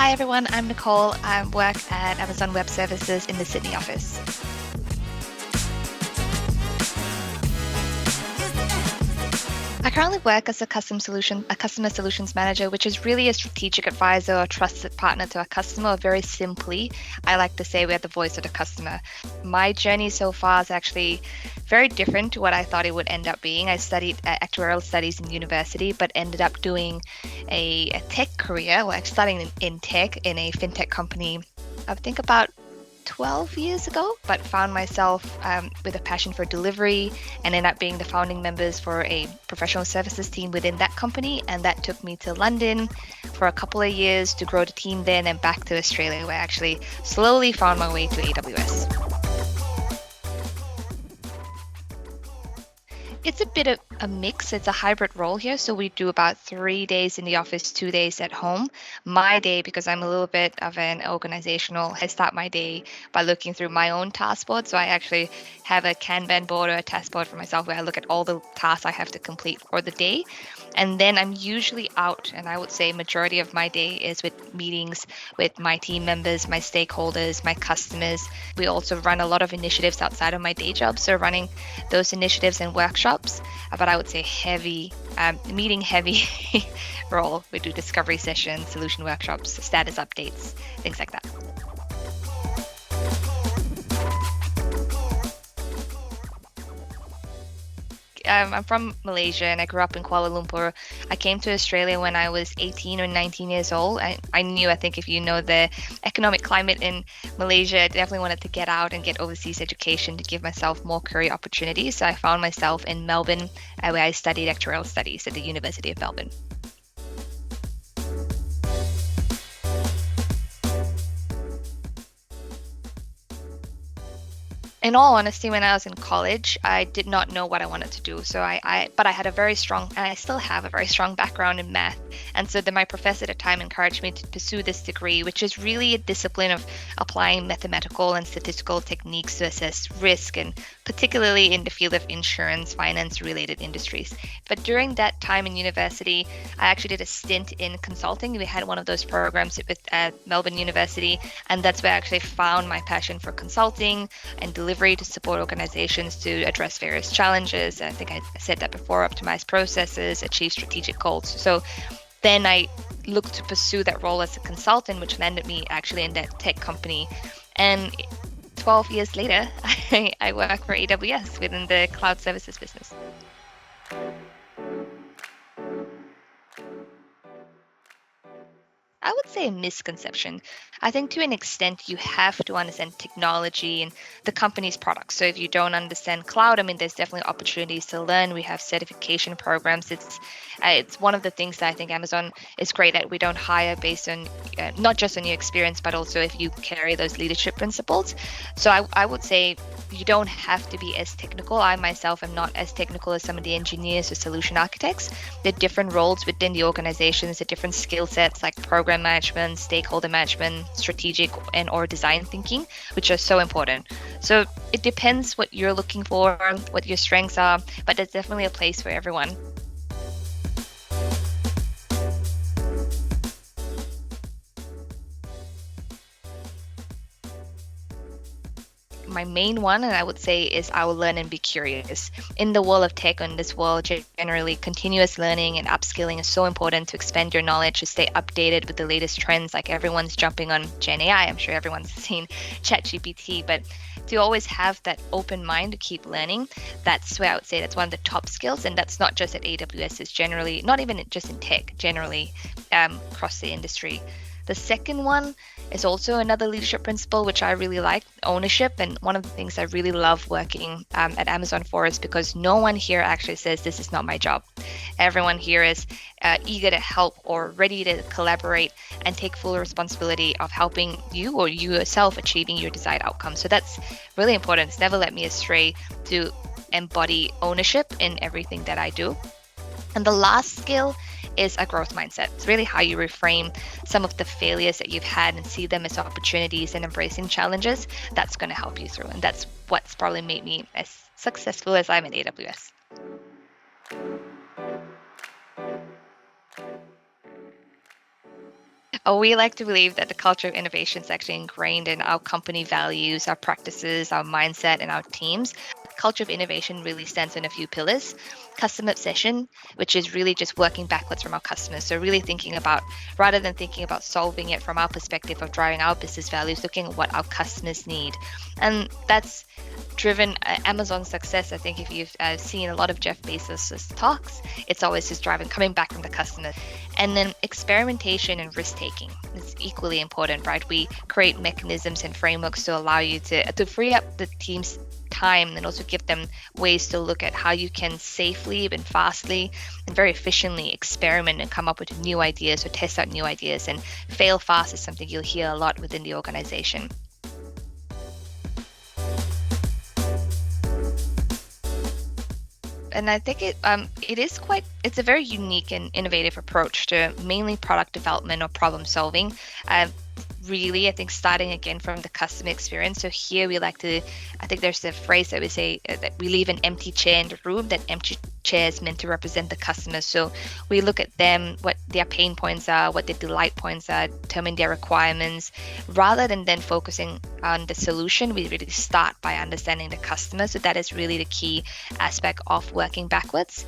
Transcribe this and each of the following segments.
Hi everyone, I'm Nicole. I work at Amazon Web Services in the Sydney office. I currently work as a customer solutions manager, which is really a strategic advisor or trusted partner to our customer. Or very simply, I like to say we're the voice of the customer. My journey so far is actually very different to what I thought it would end up being. I studied actuarial studies in university, but ended up doing a tech career, well, starting in tech in a fintech company, I think about 12 years ago, but found myself with a passion for delivery and ended up being the founding members for a professional services team within that company. And that took me to London for a couple of years to grow the team there, and then back to Australia, where I actually slowly found my way to AWS. It's a bit of a mix. It's a hybrid role here. So we do about 3 days in the office, 2 days at home. My day, because I'm a little bit of an organizational, I start my day by looking through my own task board. So I actually have a Kanban board or a task board for myself where I look at all the tasks I have to complete for the day. And then I'm usually out, and I would say majority of my day is with meetings with my team members, my stakeholders, my customers. We also run a lot of initiatives outside of my day job. So running those initiatives and workshops, but I would say heavy, meeting heavy role. We do discovery sessions, solution workshops, status updates, things like that. I'm from Malaysia and I grew up in Kuala Lumpur. I came to Australia when I was 18 or 19 years old. I think if you know the economic climate in Malaysia, I definitely wanted to get out and get overseas education to give myself more career opportunities. So I found myself in Melbourne, where I studied actuarial studies at the University of Melbourne. In all honesty, when I was in college, I did not know what I wanted to do. But I had a very strong, and I still have a very strong background in math. And so then my professor at the time encouraged me to pursue this degree, which is really a discipline of applying mathematical and statistical techniques to assess risk, and particularly in the field of insurance, finance related industries. But during that time in university, I actually did a stint in consulting. We had one of those programs with Melbourne University, and that's where I actually found my passion for consulting and delivery to support organizations to address various challenges. I think I said that before, optimize processes, achieve strategic goals. So then I looked to pursue that role as a consultant, which landed me actually in that tech company. And 12 years later, I work for AWS within the cloud services business. I would say a misconception. I think to an extent you have to understand technology and the company's products. So if you don't understand cloud, I mean, there's definitely opportunities to learn. We have certification programs. It's one of the things that I think Amazon is great at. We don't hire based on not just on your experience, but also if you carry those leadership principles. So I would say you don't have to be as technical. I myself am not as technical as some of the engineers or solution architects. There are different roles within the organizations, there are different skill sets like program management, stakeholder management, strategic and or design thinking, which are so important. So it depends what you're looking for, what your strengths are, but there's definitely a place for everyone. My main one, and I would say, is I will learn and be curious. In the world of tech, in this world, generally, continuous learning and upskilling is so important to expand your knowledge, to stay updated with the latest trends. Like everyone's jumping on Gen AI. I'm sure everyone's seen ChatGPT, but to always have that open mind to keep learning, that's where I would say that's one of the top skills. And that's not just at AWS, it's generally, not even just in tech, generally across the industry. The second one is also another leadership principle, which I really like, ownership. And one of the things I really love working at Amazon for is because no one here actually says, this is not my job. Everyone here is eager to help or ready to collaborate and take full responsibility of helping you or you yourself achieving your desired outcome. So that's really important. It's never led me astray to embody ownership in everything that I do. And the last skill is a growth mindset. It's really how you reframe some of the failures that you've had and see them as opportunities and embracing challenges. That's going to help you through. And that's what's probably made me as successful as I'm at AWS. Oh, we like to believe that the culture of innovation is actually ingrained in our company values, our practices, our mindset, and our teams. Culture of innovation really stands on a few pillars. Customer obsession, which is really just working backwards from our customers. So, really thinking about, rather than thinking about solving it from our perspective of driving our business values, looking at what our customers need. And that's driven Amazon's success. I think if you've seen a lot of Jeff Bezos' talks, it's always just driving, coming back from the customer. And then experimentation and risk taking is equally important, right? We create mechanisms and frameworks to allow you to free up the team's time and also give them ways to look at how you can safely and fastly and very efficiently experiment and come up with new ideas or test out new ideas. And fail fast is something you'll hear a lot within the organization. And I think it's a very unique and innovative approach to mainly product development or problem solving. Really, I think starting again from the customer experience. So here I think there's a phrase that we say that we leave an empty chair in the room. That empty chair is meant to represent the customer. So we look at them, what their pain points are, what their delight points are, determine their requirements. Rather than then focusing on the solution, we really start by understanding the customer. So that is really the key aspect of working backwards.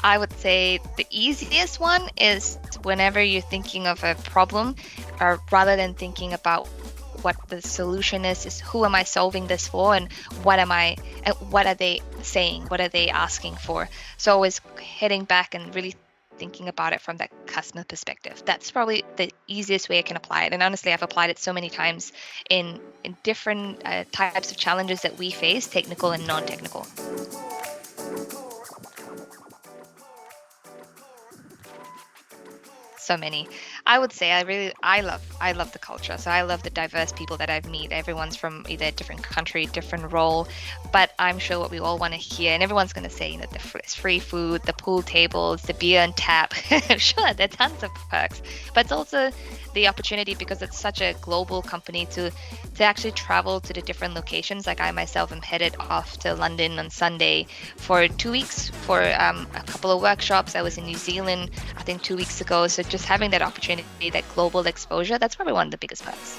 I would say the easiest one is whenever you're thinking of a problem, or rather than thinking about what the solution is who am I solving this for, and what are they saying, what are they asking for. So always heading back and really thinking about it from that customer perspective. That's probably the easiest way I can apply it. And honestly, I've applied it so many times in different types of challenges that we face, technical and non-technical. So many. I would say I love the culture. So I love the diverse people that I've met. Everyone's from either a different country, different role, but I'm sure what we all want to hear, and everyone's going to say, the free food, the pool tables, the beer and tap. Sure, there are tons of perks, but it's also the opportunity, because it's such a global company, to actually travel to the different locations. Like I myself am headed off to London on Sunday for 2 weeks for a couple of workshops. I was in New Zealand, I think 2 weeks ago. So just having that opportunity, that global exposure, that's probably one of the biggest perks.